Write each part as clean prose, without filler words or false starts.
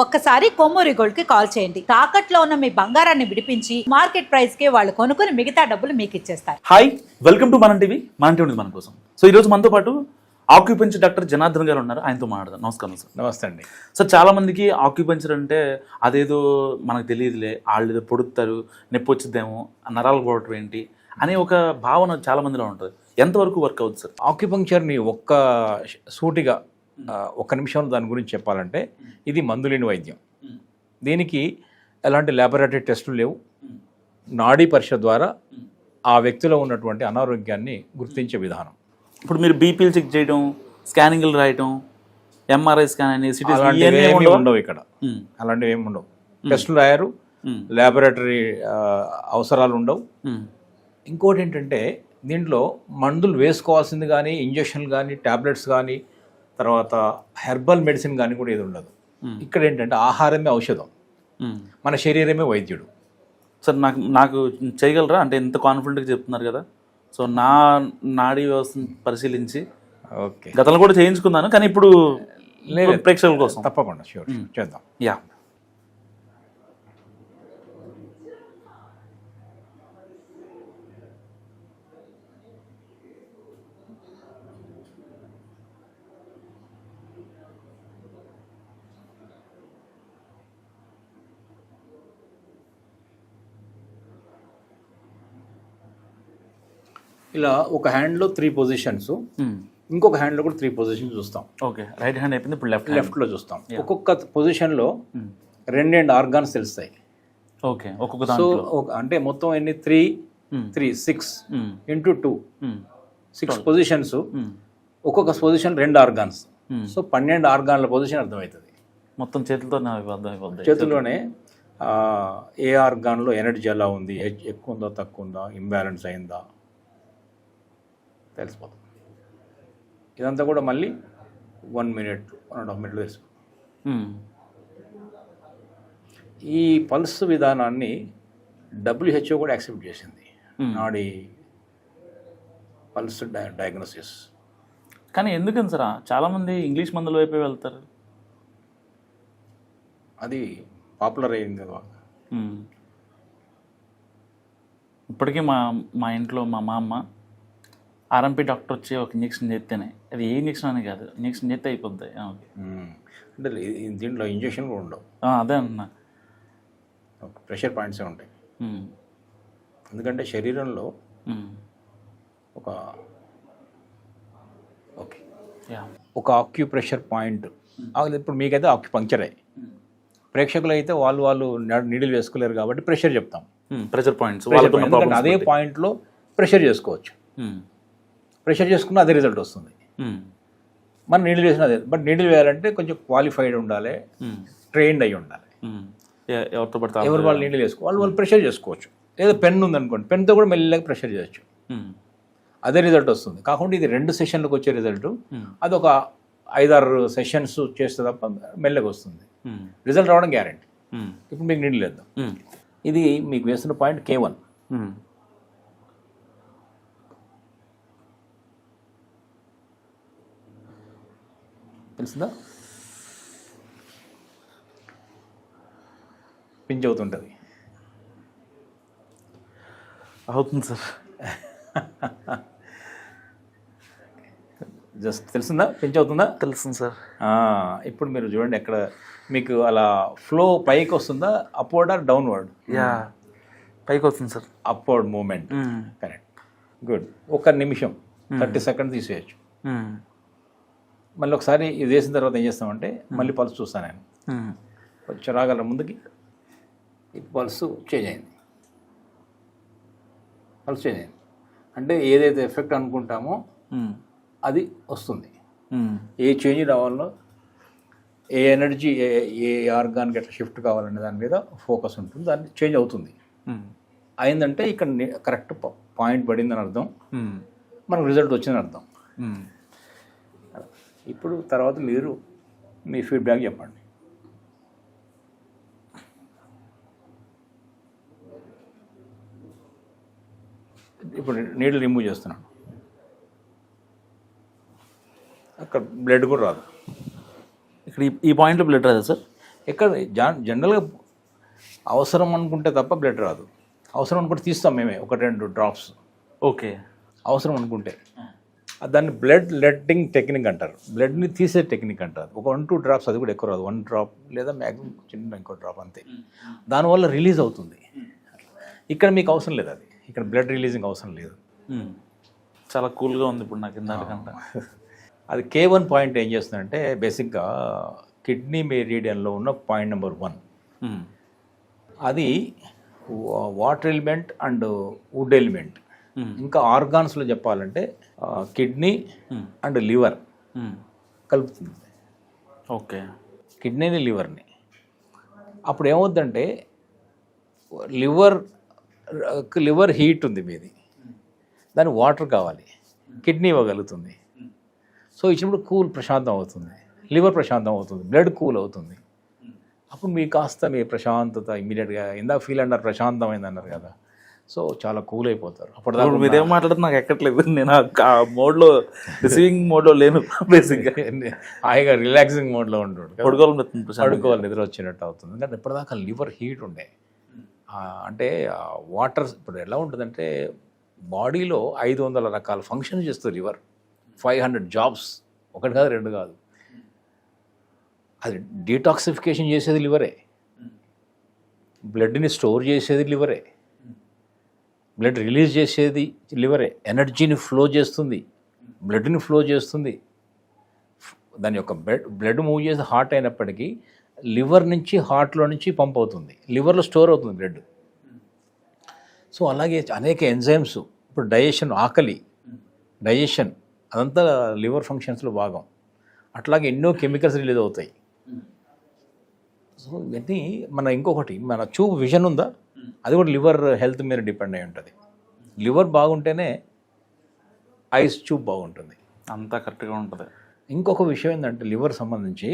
ఒక్కసారి కొమ్మూరి గోల్డ్ కి కాల్ చేయండి. తాకట్లో ఉన్న మీ బంగారాన్ని విడిపించి మార్కెట్ ప్రైస్ కి వాళ్ళు కొనుక్కుని మిగతా డబ్బులు మీకు ఇచ్చేస్తారు. హాయ్, వెల్కమ్ టు మన టీవీ. మన టీవీ మన కోసం. సో ఈ రోజు మనతో పాటు ఆక్యుపెంచర్ డాక్టర్ జనార్దన్ గారు ఉన్నారు. ఆయనతో మాట్లాడదాం. నమస్కారం సార్. నమస్తే అండి. సార్, చాలా మందికి ఆక్యుపెంచర్ అంటే అదేదో మనకు తెలియదులే, వాళ్ళు ఏదో పొడుస్తారు, నొప్పి వచ్చిద్దేమో, నరాలు పోవటం ఏంటి అనే ఒక భావన చాలా మందిలో ఉంటుంది. ఎంతవరకు వర్క్ అవుతుంది సార్? ఆక్యుపంక్చర్ని సూటిగా ఒక్క నిమిషంలో దాని గురించి చెప్పాలంటే ఇది మందులేని వైద్యం. దీనికి ఎలాంటి ల్యాబొరేటరీ టెస్టులు లేవు. నాడీ పరీక్ష ద్వారా ఆ వ్యక్తిలో ఉన్నటువంటి అనారోగ్యాన్ని గుర్తించే విధానం. ఇప్పుడు మీరు బీపీలు చెక్ చేయడం, స్కానింగ్లు రాయటం, ఎంఆర్ఐ స్కాన్ అని, సిటీ ఉండవు ఇక్కడ. అలాంటివి ఏమి ఉండవు. టెస్టులు రాయారు, ల్యాబొరేటరీ అవసరాలు ఉండవు. ఇంకోటి ఏంటంటే దీంట్లో మందులు వేసుకోవాల్సింది కానీ, ఇంజక్షన్లు కానీ, ట్యాబ్లెట్స్ కానీ, తర్వాత హెర్బల్ మెడిసిన్ కానీ కూడా ఏది ఉండదు. ఇక్కడ ఏంటంటే ఆహారమే ఔషధం, మన శరీరమే వైద్యుడు. సార్, నాకు చేయగలరా అంటే ఎంత కాన్ఫిడెంట్గా చెప్తున్నారు కదా. సో నా నాడీ వ్యవస్థను పరిశీలించి ఓకే, గతంలో కూడా చేయించుకున్నాను, కానీ ఇప్పుడు ప్రేక్షకుల కోసం తప్పకుండా షూర్ చేద్దాం. యా, ఇలా ఒక హ్యాండ్లో 3 పొజిషన్స్, ఇంకొక హ్యాండ్లో కూడా 3 పొజిషన్స్ చూస్తాం. ఓకే, రైట్ హ్యాండ్ అయిపోయింది, ఇప్పుడు లెఫ్ట్లో చూస్తాం. ఒక్కొక్క పొజిషన్లో 2 ఆర్గాన్స్ తెలుస్తాయి. ఓకే, ఒక్కొక్క సో అంటే మొత్తం ఎన్ని 6 ఇంటూ 2 6 పొజిషన్స్. ఒక్కొక్క పొజిషన్ 2 ఆర్గాన్స్. సో 12 ఆర్గాన్ల పొజిషన్ అర్థమవుతుంది. మొత్తం చేతులతో చేతుల్లోనే ఏ ఆర్గాన్లో ఎనర్జీ ఎలా ఉంది, ఎక్కువ ఉందా తక్కువ ఉందా, ఇంబ్యాలెన్స్ అయిందా తెలిసిపోతుంది. ఇదంతా కూడా మళ్ళీ 1 మినిట్ 1.5 మినిట్లు తెలిసిపోతుంది. ఈ పల్స్ విధానాన్ని WHO కూడా యాక్సెప్ట్ చేసింది, నాడీ పల్స్ డయాగ్నోసిస్. కానీ ఎందుకని సార్ చాలామంది ఇంగ్లీష్ మందుల వైపే వెళ్తారు? అది పాపులర్ అయింది కదా. ఇప్పటికీ మా ఇంట్లో మా అమ్మ ఆర్ఎంపీ డాక్టర్ వచ్చి ఒక ఇంజక్షన్ చేస్తేనే, అది ఏ ఇంజక్షన్ అని కాదు, ఇంజక్షన్ చేస్తే అయిపోద్ది. అంటే దీంట్లో ఇంజక్షన్ కూడా ఉండవు. అదే అన్న, ప్రెషర్ పాయింట్సే ఉంటాయి. ఎందుకంటే శరీరంలో ఒక ఆక్యుప్రెషర్ పాయింట్. ఇప్పుడు మీకైతే ఆక్యుపంక్చరే, ప్రేక్షకులు అయితే వాళ్ళు నీడిల్ వేసుకోలేరు కాబట్టి ప్రెషర్ చెప్తాం. ప్రెషర్ పాయింట్స్, ఎందుకంటే అదే పాయింట్లో ప్రెషర్ చేసుకోవచ్చు. ప్రెషర్ చేసుకున్న అదే రిజల్ట్ వస్తుంది. మనం నీడిల్ వేసిన అదే. బట్ నీడిల్ వేయాలంటే కొంచెం క్వాలిఫైడ్ ఉండాలి, ట్రైన్డ్ అయి ఉండాలి. ఎవరు వాళ్ళు నీడిల్ వేసుకోవాలి, వాళ్ళు ప్రెషర్ చేసుకోవచ్చు. ఏదో పెన్ ఉందనుకోండి, పెన్తో కూడా మెల్లగా ప్రెషర్ చేయొచ్చు, అదే రిజల్ట్ వస్తుంది. కాకుండా ఇది 2 సెషన్లకు వచ్చే రిజల్ట్, అది ఒక 5-6 సెషన్స్ చేస్తే తప్ప మెల్లగా వస్తుంది. రిజల్ట్ రావడం గ్యారెంటీ. ఇప్పుడు మీకు నీడిల్ వేద్దాం. ఇది మీకు వేస్తున్న పాయింట్ K1. తెలిసిందా? పించ్ అవుతుంటుంది. అవుతుంది సార్. జస్ట్ తెలిసిందా? పించ్ అవుతుందా? తెలుస్తుంది సార్. ఇప్పుడు మీరు చూడండి, ఎక్కడ మీకు అలా ఫ్లో పైకి వస్తుందా, అప్వర్డ్ ఆర్ డౌన్వర్డ్? యా, పైకి వస్తుంది sir. Upward movement. Correct, good. 1 నిమిషం 30 సెకండ్స్ తీసేయచ్చు. మళ్ళీ ఒకసారి ఇది వేసిన తర్వాత ఏం చేస్తామంటే మళ్ళీ పల్స్ చూస్తాను నేను. కొంచెం రాగలరా ముందుకి? ఇది పల్స్ చేంజ్ అయింది. పల్స్ చేంజ్ అయింది అంటే ఏదైతే ఎఫెక్ట్ అనుకుంటామో అది వస్తుంది. ఏ చేంజ్ రావాలో, ఏ ఎనర్జీ ఏ ఆర్గాన్కి ఎట్లా షిఫ్ట్ కావాలనే దాని మీద ఫోకస్ ఉంటుంది. దాన్ని చేంజ్ అవుతుంది. అయిందంటే ఇక్కడ కరెక్ట్ పాయింట్ పడిందని అర్థం, మనకు రిజల్ట్ వచ్చిందని అర్థం. ఇప్పుడు తర్వాత మీరు మీ ఫీడ్బ్యాక్ చెప్పండి. ఇప్పుడు నీళ్ళు రిమూవ్ చేస్తున్నాను. అక్కడ బ్లడ్ కూడా రాదు. ఇక్కడ ఈ పాయింట్లో బ్లడ్ రాదా సార్? ఎక్కడ జనరల్గా అవసరం అనుకుంటే తప్ప బ్లడ్ రాదు. అవసరం అనుకుంటే తీస్తాం మేమే 1-2 డ్రాప్స్ ఓకే. అవసరం అనుకుంటే. దాన్ని బ్లడ్ లెట్టింగ్ టెక్నిక్ అంటారు, బ్లడ్ని తీసే టెక్నిక్ అంటారు. ఒక 1-2 డ్రాప్స్, అది కూడా ఎక్కువ రాదు, 1 డ్రాప్ లేదా మ్యాక్సిమం చిన్న ఇంకో డ్రాప్ అంతే. దానివల్ల రిలీజ్ అవుతుంది. ఇక్కడ మీకు అవసరం లేదు, అది ఇక్కడ బ్లడ్ రిలీజింగ్ అవసరం లేదు. చాలా కూల్గా ఉంది ఇప్పుడు నాకు ఇందాకంటే. అది K1 పాయింట్ ఏం చేస్తుందంటే బేసిక్గా కిడ్నీ మెరీడియన్లో ఉన్న పాయింట్ నెంబర్ 1 అది water element and would element. ఇంకా ఆర్గాన్స్లో చెప్పాలంటే కిడ్నీ అండ్ లివర్ కలుపుతుంది. ఓకే. కిడ్నీని లివర్ని. అప్పుడు ఏమవుద్దంటే లివర్ హీట్ ఉంది మీది, దానికి వాటర్ కావాలి, కిడ్నీ ఇవ్వగలుగుతుంది. సో ఇచ్చినప్పుడు కూల్ ప్రశాంతం అవుతుంది, లివర్ ప్రశాంతం అవుతుంది, బ్లడ్ కూల్ అవుతుంది. అప్పుడు మీకు కాస్త మీ ప్రశాంతత ఇమీడియట్గా ఇందాక ఫీల్ అన్నారు, ప్రశాంతమైంది అన్నారు కదా, సో చాలా కూల్ అయిపోతారు. అప్పుడు మీరేం మాట్లాడుతుంది నాకు ఎక్కట్లేదు, నేను ఆ మోడ్లో రిసీవింగ్ మోడ్లో లేను. బేసిక్గా హాయిగా రిలాక్సింగ్ మోడ్లో ఉంటుండే, పడుకోవాలి, నిద్ర వచ్చినట్టు అవుతుంది. ఎందుకంటే ఇప్పటిదాకా లివర్ హీట్ ఉండే. అంటే వాటర్ ఇప్పుడు ఎలా ఉంటుందంటే బాడీలో 500 రకాల ఫంక్షన్స్ చేస్తుంది లివర్, 500 జాబ్స్, 1 కాదు 2 కాదు. అది డీటాక్సిఫికేషన్ చేసేది లివరే, బ్లడ్ని స్టోర్ చేసేది లివరే, బ్లడ్ రిలీజ్ చేసేది లివరే, ఎనర్జీని ఫ్లో చేస్తుంది, బ్లడ్ని ఫ్లో చేస్తుంది. దాని యొక్క బ్లడ్ మూవ్ చేసి హార్ట్ అయినప్పటికీ లివర్ నుంచి హార్ట్లో నుంచి పంప్ అవుతుంది, లివర్లో స్టోర్ అవుతుంది బ్లడ్. సో అలాగే అనేక ఎంజైమ్స్, ఇప్పుడు డైజెషన్, ఆకలి, డైజెషన్, అదంతా లివర్ ఫంక్షన్స్లో భాగం. అట్లాగే ఎన్నో కెమికల్స్ రిలీజ్ అవుతాయి. సో ఇవన్నీ ఇంకొకటి మన చూపు విజన్ ఉందా, అది కూడా లివర్ హెల్త్ మీద డిపెండ్ అయి ఉంటుంది. లివర్ బాగుంటేనే ఐస్ చూపు బాగుంటుంది, అంతా కరెక్ట్గా ఉంటుంది. ఇంకొక విషయం ఏంటంటే లివర్ సంబంధించి,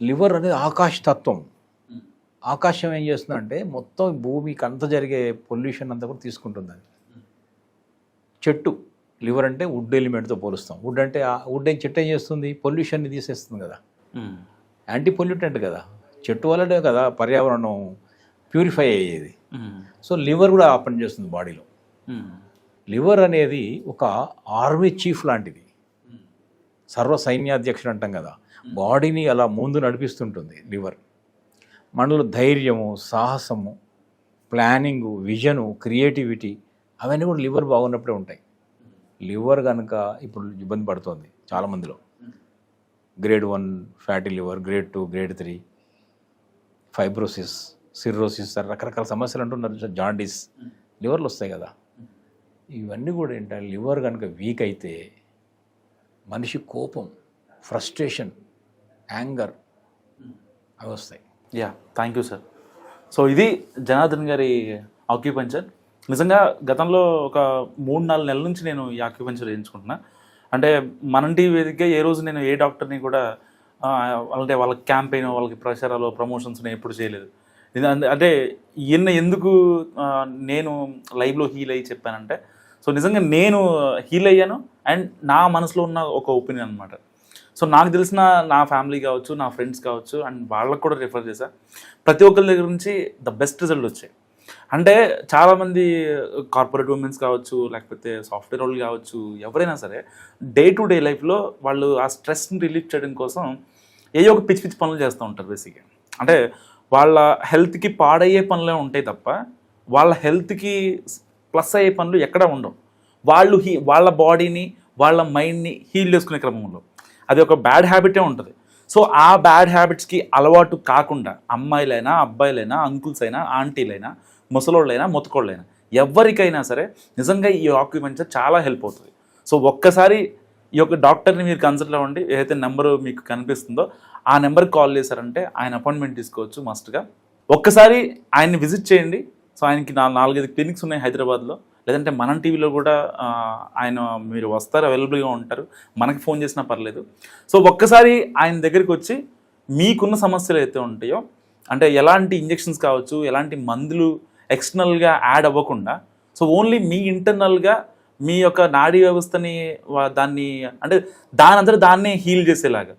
లివర్ అనేది ఆకాశతత్వం. ఆకాశం ఏం చేస్తుందంటే మొత్తం భూమికి అంత జరిగే పొల్యూషన్ అంతా కూడా తీసుకుంటుంది. అది చెట్టు, లివర్ అంటే వుడ్ ఎలిమెంట్తో పోలుస్తాం. వుడ్ అంటే చెట్టు ఏం చేస్తుంది, పొల్యూషన్ని తీసేస్తుంది కదా, యాంటీ పొల్యూటెంట్ కదా, చెట్టు వల్లనే కదా పర్యావరణం ప్యూరిఫై అయ్యేది. సో లివర్ కూడా ఆ పని చేస్తుంది బాడీలో. లివర్ అనేది ఒక ఆర్మీ చీఫ్ లాంటిది, సర్వ సైన్యాధ్యక్షుడు అంటాం కదా, బాడీని అలా ముందు నడిపిస్తుంటుంది లివర్. మనలో ధైర్యము, సాహసము, ప్లానింగు, విజను, క్రియేటివిటీ అవన్నీ కూడా లివర్ బాగున్నప్పుడే ఉంటాయి. లివర్ కనుక ఇప్పుడు ఇబ్బంది పడుతుంది చాలామందిలో, grade 1 fatty liver, grade 2, grade 3, fibrosis, cirrhosis, రకరకాల సమస్యలు అంటున్నారు, జాండీస్, లివర్లు వస్తాయి కదా. ఇవన్నీ కూడా ఏంటంటే లివర్ కనుక వీక్ అయితే మనిషి కోపం, ఫ్రస్ట్రేషన్, యాంగర్ అవి వస్తాయి. Yeah, thank you sir. So ఇది జనార్దన్ గారి ఆక్యుపంచర్. నిజంగా గతంలో ఒక 3-4 నెలల నుంచి నేను ఈ ఆక్యుపంచర్ చేయించుకుంటున్నా. అంటే మన టీవీ వేదికగా ఏ రోజు నేను ఏ డాక్టర్ని కూడా అంటే వాళ్ళకి క్యాంపెయిన్, వాళ్ళకి ప్రచారాలు, ప్రమోషన్స్ నేను ఎప్పుడు చేయలేదు. అంటే ఈయన ఎందుకు నేను లైవ్లో హీల్ అయ్యి చెప్పానంటే, సో నిజంగా నేను హీల్ అయ్యాను అండ్ నా మనసులో ఉన్న ఒక ఒపీనియన్ అనమాట. సో నాకు తెలిసిన నా ఫ్యామిలీ కావచ్చు, నా ఫ్రెండ్స్ కావచ్చు, అండ్ వాళ్ళకు కూడా రిఫర్ చేశా. ప్రతి ఒక్కరి దగ్గర నుంచి ద బెస్ట్ రిజల్ట్ వచ్చాయి. అంటే చాలామంది కార్పొరేట్ ఉమెన్స్ కావచ్చు, లేకపోతే సాఫ్ట్వేర్ వాళ్ళు కావచ్చు, ఎవరైనా సరే డే టు డే లైఫ్లో వాళ్ళు ఆ స్ట్రెస్ని రిలీఫ్ చేయడం కోసం ఏదో ఒక పిచ్చి పిచ్చి పనులు చేస్తూ ఉంటారు బేసిక్గా. అంటే వాళ్ళ హెల్త్కి పాడయ్యే పనులే ఉంటాయి తప్ప వాళ్ళ హెల్త్కి ప్లస్ అయ్యే పనులు ఎక్కడా ఉండవు. వాళ్ళు వాళ్ళ బాడీని, వాళ్ళ మైండ్ని హీల్ చేసుకునే క్రమంలో అది ఒక బ్యాడ్ హ్యాబిటే ఉంటుంది. సో ఆ బ్యాడ్ హ్యాబిట్స్కి అలవాటు కాకుండా అమ్మాయిలైనా, అబ్బాయిలైనా, అంకుల్స్ అయినా, ఆంటీలైనా, ముసలోళ్ళైనా, మొత్తకోళ్ళైనా, ఎవరికైనా సరే నిజంగా ఈ ఆక్యుపంచర్ చాలా హెల్ప్ అవుతుంది. సో ఒక్కసారి ఈ యొక్క డాక్టర్ని మీరు కన్సల్ట్ అవ్వండి. ఏదైతే నెంబరు మీకు కనిపిస్తుందో ఆ నెంబర్కి కాల్ చేశారంటే ఆయన అపాయింట్మెంట్ తీసుకోవచ్చు మస్ట్గా. ఒక్కసారి ఆయన్ని విజిట్ చేయండి. సో ఆయనకి 4-5 క్లినిక్స్ ఉన్నాయి హైదరాబాద్లో, లేదంటే మనం టీవీలో కూడా ఆయన మీరు వస్తారు, అవైలబుల్గా ఉంటారు, మనకి ఫోన్ చేసినా పర్లేదు. సో ఒక్కసారి ఆయన దగ్గరికి వచ్చి మీకున్న సమస్యలు అయితే ఉంటాయో, అంటే ఎలాంటి ఇంజెక్షన్స్ కావచ్చు, ఎలాంటి మందులు ఎక్స్టర్నల్గా యాడ్ అవ్వకుండా, సో ఓన్లీ మీ ఇంటర్నల్గా మీ యొక్క నాడీ వ్యవస్థని దాన్ని అంటే దానంతా దాన్నే హీల్ చేసేలాగా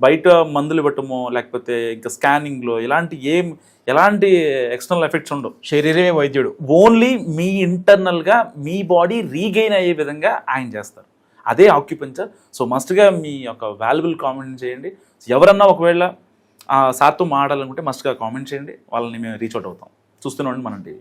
బయట మందులు ఇవ్వటమో లేకపోతే ఇంకా స్కానింగ్లో ఎలాంటి ఎక్స్టర్నల్ ఎఫెక్ట్స్ ఉండవు. శరీరమే వైద్యుడు. ఓన్లీ మీ ఇంటర్నల్గా మీ బాడీ రీగెయిన్ అయ్యే విధంగా ఆయన చేస్తారు. అదే ఆక్యుపంచర్. సో మస్ట్గా మీ యొక్క వాల్యుబుల్ కామెంట్ చేయండి. ఎవరన్నా ఒకవేళ సార్తో మాట్లాడాలనుకుంటే మస్ట్గా కామెంట్ చేయండి, వాళ్ళని మేము రీచ్ అవుట్ అవుతాం. చూస్తూనే ఉండండి మనం టీవీ.